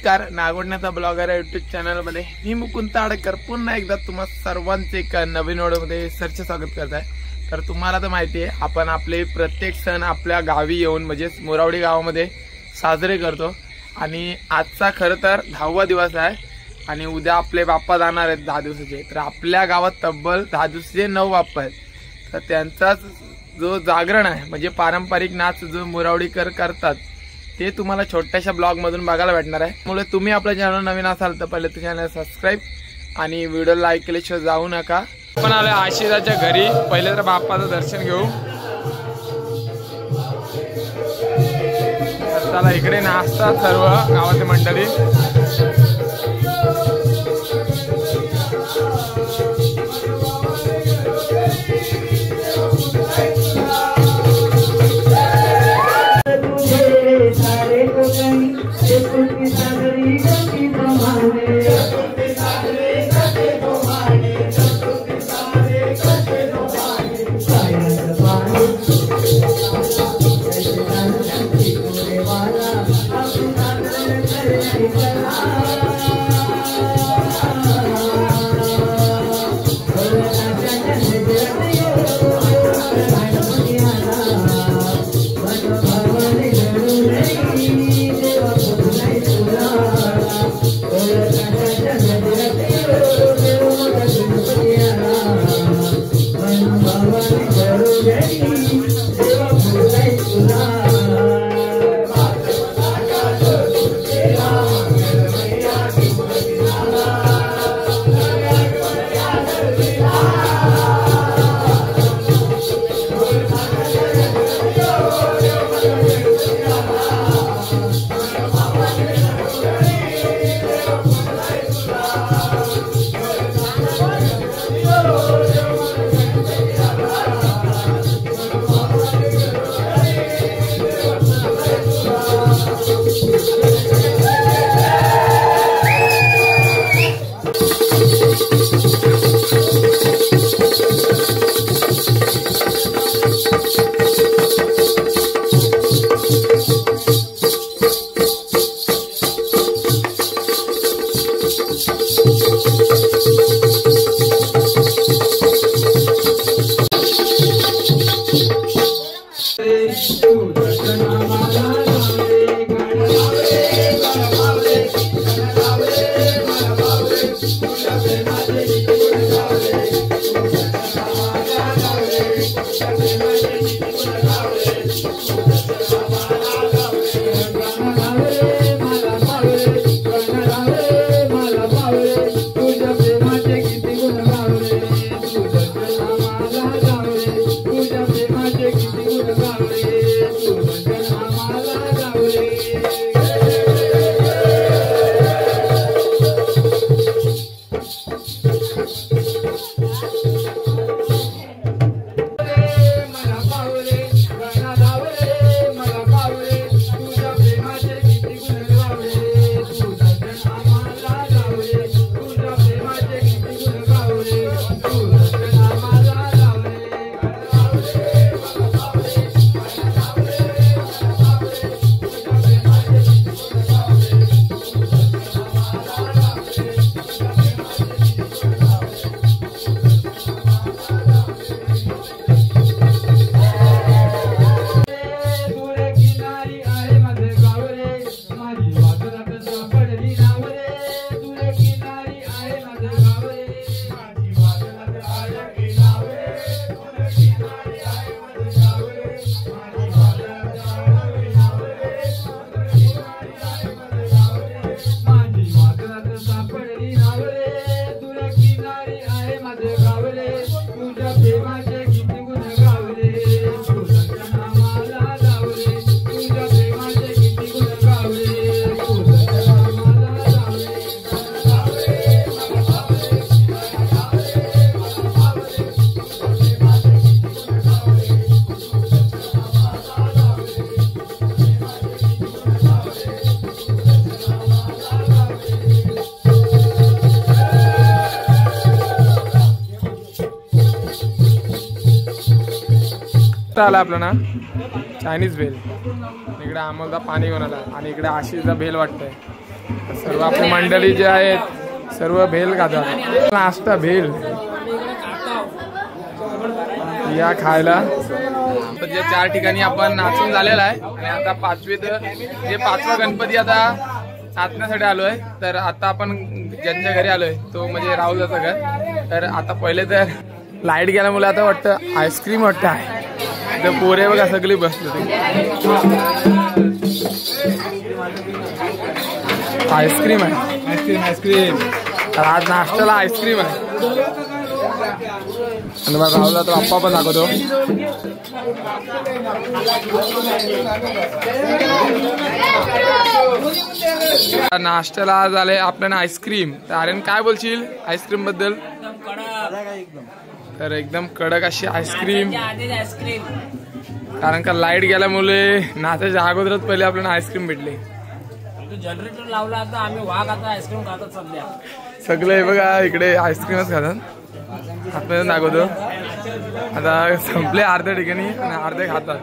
नमस्कार, नागोडण्याचा blogger YouTube चॅनलमध्ये मी मुकुंद ताडकर पुन्हा एकदा तुम्हा सर्वांचे एक नवीन व्हिडिओमध्ये सरचे स्वागत करत आहे। तर तुम्हाला तर माहिती आहे आपण आपले प्रत्येक सण आपल्या गावी येऊन म्हणजे मोरावडी गावामध्ये साजरे करतो आणि आजचा खरं तर 10वा दिवस आहे आणि उद्या आपले बाप्पा जाणार आहेत 10 दिवसाचे। तर आपल्या गावात तब्बल 10 दिवसाचे 9 बाप्पा आहेत। तर त्यांचा जो जागरण आहे म्हणजे पारंपरिक नाच जो मोरावडीकर करतात ते तुम्हाला छोट्याशा ब्लॉग मधून बघायला भेटणार आहे। त्यामुळे तुम्ही आपल्या चॅनल नवीन असाल तर पहिले चॅनल सबस्क्राइब आणि व्हिडिओ लाईक केल्याशिवाय जाऊ नका। आपण आले आशिषाच्या घरी, पहिले तर बाप्पाचं दर्शन घेऊ। चला इकडे नाचतात सर्व गावातील मंडळी। आला आपलं ना चायनीज भेल। इकडे अमोलदा पाणी घेऊन आला आणि इकडे आशिषचा भेल वाटतंय. सर्व आपली मंडळी जे आहेत सर्व भेल खातात. नाश्ता भेल या खायला. जे 4 ठिकाणी आपण नाचून झालेला आहे आणि आता जे 5वा गणपती आता नाचण्यासाठी आलोय. तर आता आपण ज्यांच्या घरी आलोय तो म्हणजे राहुलचं घर. तर आता पहिले तर लाईट गेल्यामुळे आता वाटतं आईस्क्रीम वाटतं आहे. तर पोरे बघा सगळी बसले आईस्क्रीम आहे. आईस्क्रीम तर आज नाश्त्याला आईस्क्रीम आहे. आणि मग राहुलला तर आप्पा पण दाखवतो. नाश्त्याला आज आले आपल्याला आईस्क्रीम. तर आर्यन काय बोलशील आईस्क्रीम बद्दल? तर एकदम कडक अशी आईस्क्रीम. कारण का लाईट गेल्यामुळे नाचाच्या अगोदरच पहिले आपल्याला आईस्क्रीम भेटले. जनरेटर लावला आता आम्ही वाघ आता आईस्क्रीम खातात सध्या. सगळे बघा इकडे आईस्क्रीमच खातात. आपल्याला दाखवतो आता संपले अर्ध्या ठिकाणी आणि अर्धे खातात.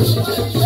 आहे